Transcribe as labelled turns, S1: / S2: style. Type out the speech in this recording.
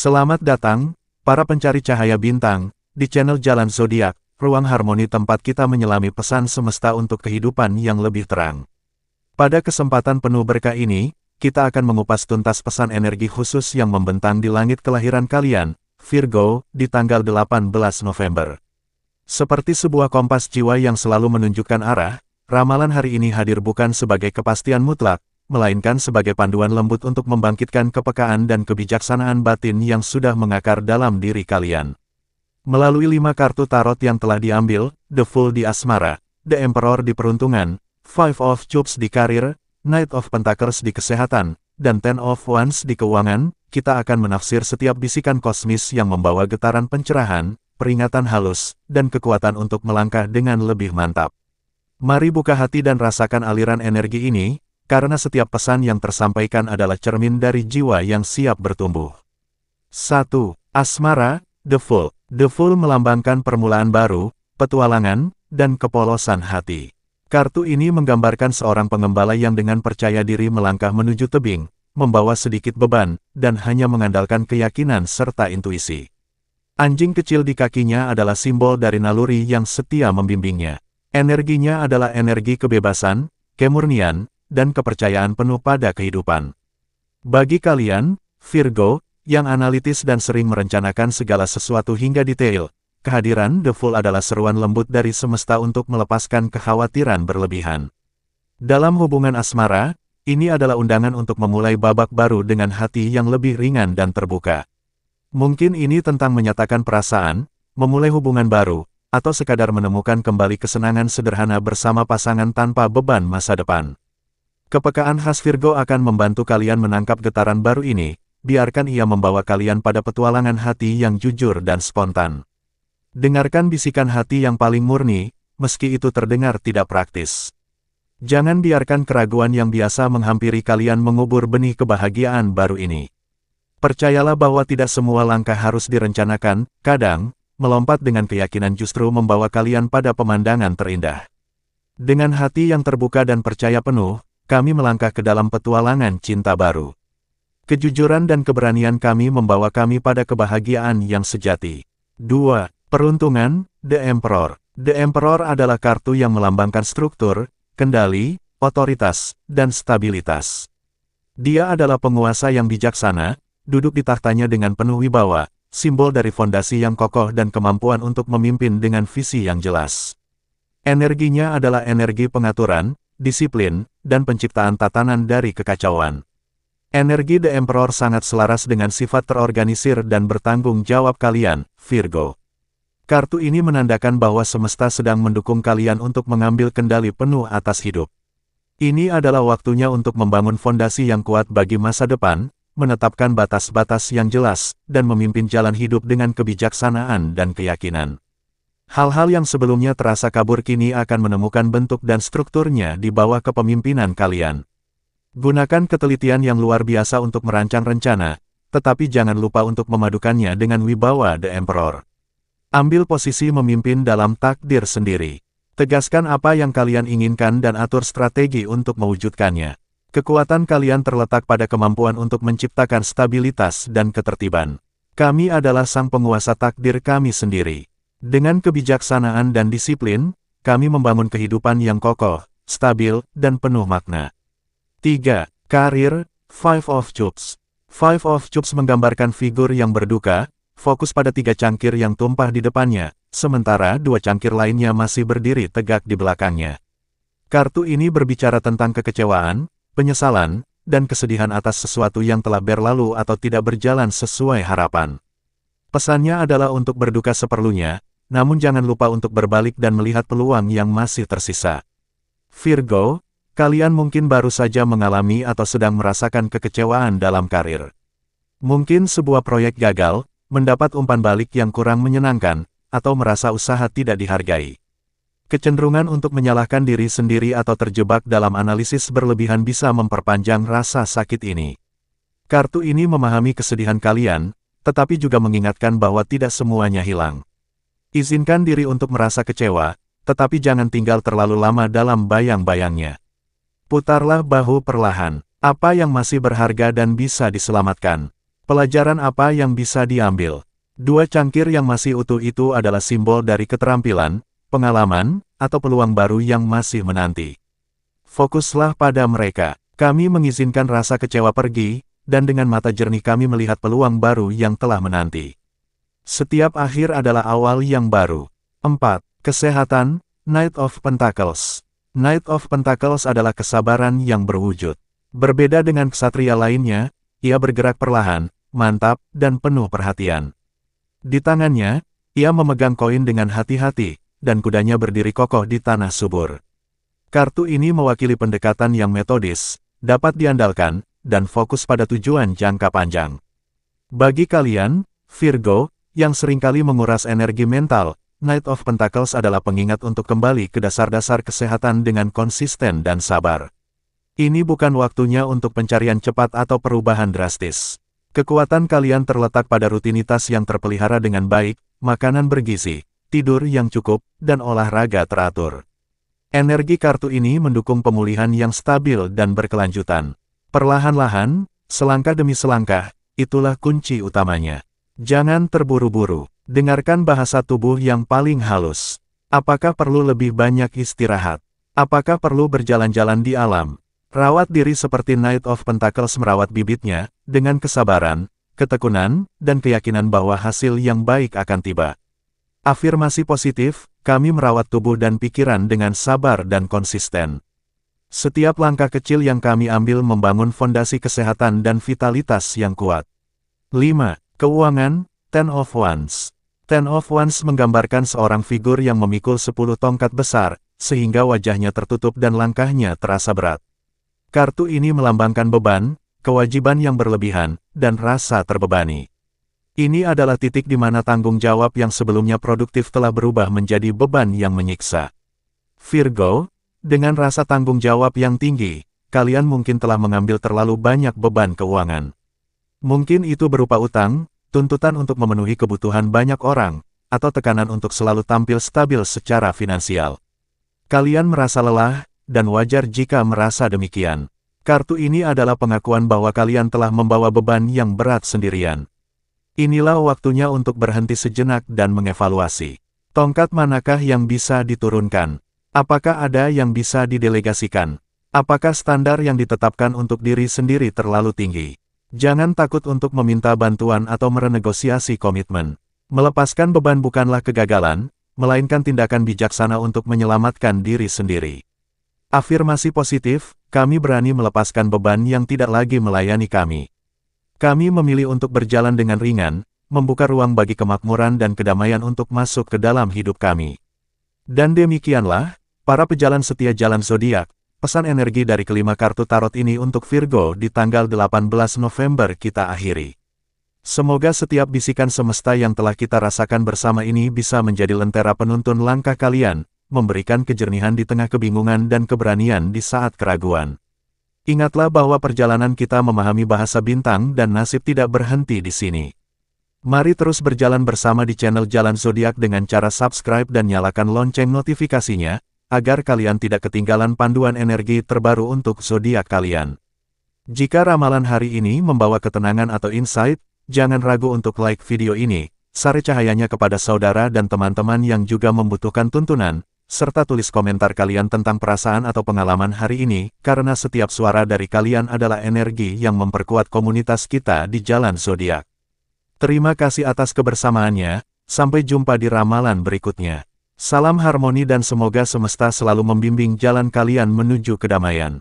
S1: Selamat datang, para pencari cahaya bintang, di channel Jalan Zodiak, ruang harmoni tempat kita menyelami pesan semesta untuk kehidupan yang lebih terang. Pada kesempatan penuh berkah ini, kita akan mengupas tuntas pesan energi khusus yang membentang di langit kelahiran kalian, Virgo, di tanggal 18 November. Seperti sebuah kompas jiwa yang selalu menunjukkan arah, ramalan hari ini hadir bukan sebagai kepastian mutlak, melainkan sebagai panduan lembut untuk membangkitkan kepekaan dan kebijaksanaan batin yang sudah mengakar dalam diri kalian. Melalui 5 kartu tarot yang telah diambil, The Fool di asmara, The Emperor di peruntungan, Five of Cups di karir, Knight of Pentacles di kesehatan, dan Ten of Wands di keuangan, kita akan menafsir setiap bisikan kosmis yang membawa getaran pencerahan, peringatan halus, dan kekuatan untuk melangkah dengan lebih mantap. Mari buka hati dan rasakan aliran energi ini, karena setiap pesan yang tersampaikan adalah cermin dari jiwa yang siap bertumbuh. 1. Asmara, The Fool. The Fool melambangkan permulaan baru, petualangan, dan kepolosan hati. Kartu ini menggambarkan seorang pengembala yang dengan percaya diri melangkah menuju tebing, membawa sedikit beban, dan hanya mengandalkan keyakinan serta intuisi. Anjing kecil di kakinya adalah simbol dari naluri yang setia membimbingnya. Energinya adalah energi kebebasan, kemurnian, dan kepercayaan penuh pada kehidupan. Bagi kalian, Virgo, yang analitis dan sering merencanakan segala sesuatu hingga detail, kehadiran The Fool adalah seruan lembut dari semesta untuk melepaskan kekhawatiran berlebihan. Dalam hubungan asmara, ini adalah undangan untuk memulai babak baru dengan hati yang lebih ringan dan terbuka. Mungkin ini tentang menyatakan perasaan, memulai hubungan baru, atau sekadar menemukan kembali kesenangan sederhana bersama pasangan tanpa beban masa depan. Kepekaan khas Virgo akan membantu kalian menangkap getaran baru ini, biarkan ia membawa kalian pada petualangan hati yang jujur dan spontan. Dengarkan bisikan hati yang paling murni, meski itu terdengar tidak praktis. Jangan biarkan keraguan yang biasa menghampiri kalian mengubur benih kebahagiaan baru ini. Percayalah bahwa tidak semua langkah harus direncanakan, kadang, melompat dengan keyakinan justru membawa kalian pada pemandangan terindah. Dengan hati yang terbuka dan percaya penuh, kami melangkah ke dalam petualangan cinta baru. Kejujuran dan keberanian kami membawa kami pada kebahagiaan yang sejati. 2. Peruntungan, The Emperor. The Emperor adalah kartu yang melambangkan struktur, kendali, otoritas, dan stabilitas. Dia adalah penguasa yang bijaksana, duduk di tahtanya dengan penuh wibawa, simbol dari fondasi yang kokoh dan kemampuan untuk memimpin dengan visi yang jelas. Energinya adalah energi pengaturan, disiplin, dan penciptaan tatanan dari kekacauan. Energi The Emperor sangat selaras dengan sifat terorganisir dan bertanggung jawab kalian, Virgo. Kartu ini menandakan bahwa semesta sedang mendukung kalian untuk mengambil kendali penuh atas hidup. Ini adalah waktunya untuk membangun fondasi yang kuat bagi masa depan, menetapkan batas-batas yang jelas, dan memimpin jalan hidup dengan kebijaksanaan dan keyakinan. Hal-hal yang sebelumnya terasa kabur kini akan menemukan bentuk dan strukturnya di bawah kepemimpinan kalian. Gunakan ketelitian yang luar biasa untuk merancang rencana, tetapi jangan lupa untuk memadukannya dengan wibawa The Emperor. Ambil posisi memimpin dalam takdir sendiri. Tegaskan apa yang kalian inginkan dan atur strategi untuk mewujudkannya. Kekuatan kalian terletak pada kemampuan untuk menciptakan stabilitas dan ketertiban. Kami adalah sang penguasa takdir kami sendiri. Dengan kebijaksanaan dan disiplin, kami membangun kehidupan yang kokoh, stabil, dan penuh makna. 3. Karir, Five of Cups. Five of Cups menggambarkan figur yang berduka, fokus pada 3 cangkir yang tumpah di depannya, sementara 2 cangkir lainnya masih berdiri tegak di belakangnya. Kartu ini berbicara tentang kekecewaan, penyesalan, dan kesedihan atas sesuatu yang telah berlalu atau tidak berjalan sesuai harapan. Pesannya adalah untuk berduka seperlunya, namun jangan lupa untuk berbalik dan melihat peluang yang masih tersisa. Virgo, kalian mungkin baru saja mengalami atau sedang merasakan kekecewaan dalam karir. Mungkin sebuah proyek gagal, mendapat umpan balik yang kurang menyenangkan, atau merasa usaha tidak dihargai. Kecenderungan untuk menyalahkan diri sendiri atau terjebak dalam analisis berlebihan bisa memperpanjang rasa sakit ini. Kartu ini memahami kesedihan kalian, tetapi juga mengingatkan bahwa tidak semuanya hilang. Izinkan diri untuk merasa kecewa, tetapi jangan tinggal terlalu lama dalam bayang-bayangnya. Putarlah bahu perlahan. Apa yang masih berharga dan bisa diselamatkan? Pelajaran apa yang bisa diambil? Dua cangkir yang masih utuh itu adalah simbol dari keterampilan, pengalaman, atau peluang baru yang masih menanti. Fokuslah pada mereka. Kami mengizinkan rasa kecewa pergi, dan dengan mata jernih kami melihat peluang baru yang telah menanti. Setiap akhir adalah awal yang baru. 4. Kesehatan, Knight of Pentacles. Knight of Pentacles adalah kesabaran yang berwujud. Berbeda dengan ksatria lainnya, ia bergerak perlahan, mantap, dan penuh perhatian. Di tangannya, ia memegang koin dengan hati-hati, dan kudanya berdiri kokoh di tanah subur. Kartu ini mewakili pendekatan yang metodis, dapat diandalkan, dan fokus pada tujuan jangka panjang. Bagi kalian, Virgo, yang seringkali menguras energi mental, Knight of Pentacles adalah pengingat untuk kembali ke dasar-dasar kesehatan dengan konsisten dan sabar. Ini bukan waktunya untuk pencarian cepat atau perubahan drastis. Kekuatan kalian terletak pada rutinitas yang terpelihara dengan baik, makanan bergizi, tidur yang cukup, dan olahraga teratur. Energi kartu ini mendukung pemulihan yang stabil dan berkelanjutan. Perlahan-lahan, selangkah demi selangkah, itulah kunci utamanya. Jangan terburu-buru. Dengarkan bahasa tubuh yang paling halus. Apakah perlu lebih banyak istirahat? Apakah perlu berjalan-jalan di alam? Rawat diri seperti Knight of Pentacles merawat bibitnya, dengan kesabaran, ketekunan, dan keyakinan bahwa hasil yang baik akan tiba. Afirmasi positif, kami merawat tubuh dan pikiran dengan sabar dan konsisten. Setiap langkah kecil yang kami ambil membangun fondasi kesehatan dan vitalitas yang kuat. 5. Keuangan, Ten of Wands. Ten of Wands menggambarkan seorang figur yang memikul 10 tongkat besar, sehingga wajahnya tertutup dan langkahnya terasa berat. Kartu ini melambangkan beban, kewajiban yang berlebihan, dan rasa terbebani. Ini adalah titik di mana tanggung jawab yang sebelumnya produktif telah berubah menjadi beban yang menyiksa. Virgo, dengan rasa tanggung jawab yang tinggi, kalian mungkin telah mengambil terlalu banyak beban keuangan. Mungkin itu berupa utang, tuntutan untuk memenuhi kebutuhan banyak orang, atau tekanan untuk selalu tampil stabil secara finansial. Kalian merasa lelah, dan wajar jika merasa demikian. Kartu ini adalah pengakuan bahwa kalian telah membawa beban yang berat sendirian. Inilah waktunya untuk berhenti sejenak dan mengevaluasi. Tongkat manakah yang bisa diturunkan? Apakah ada yang bisa didelegasikan? Apakah standar yang ditetapkan untuk diri sendiri terlalu tinggi? Jangan takut untuk meminta bantuan atau merenegosiasi komitmen. Melepaskan beban bukanlah kegagalan, melainkan tindakan bijaksana untuk menyelamatkan diri sendiri. Afirmasi positif, kami berani melepaskan beban yang tidak lagi melayani kami. Kami memilih untuk berjalan dengan ringan, membuka ruang bagi kemakmuran dan kedamaian untuk masuk ke dalam hidup kami. Dan demikianlah, para pejalan setia jalan zodiak, pesan energi dari kelima kartu tarot ini untuk Virgo di tanggal 18 November kita akhiri. Semoga setiap bisikan semesta yang telah kita rasakan bersama ini bisa menjadi lentera penuntun langkah kalian, memberikan kejernihan di tengah kebingungan dan keberanian di saat keraguan. Ingatlah bahwa perjalanan kita memahami bahasa bintang dan nasib tidak berhenti di sini. Mari terus berjalan bersama di channel Jalan Zodiak dengan cara subscribe dan nyalakan lonceng notifikasinya, agar kalian tidak ketinggalan panduan energi terbaru untuk zodiak kalian. Jika ramalan hari ini membawa ketenangan atau insight, jangan ragu untuk like video ini, share cahayanya kepada saudara dan teman-teman yang juga membutuhkan tuntunan, serta tulis komentar kalian tentang perasaan atau pengalaman hari ini, karena setiap suara dari kalian adalah energi yang memperkuat komunitas kita di Jalan Zodiak. Terima kasih atas kebersamaannya, sampai jumpa di ramalan berikutnya. Salam harmoni dan semoga semesta selalu membimbing jalan kalian menuju kedamaian.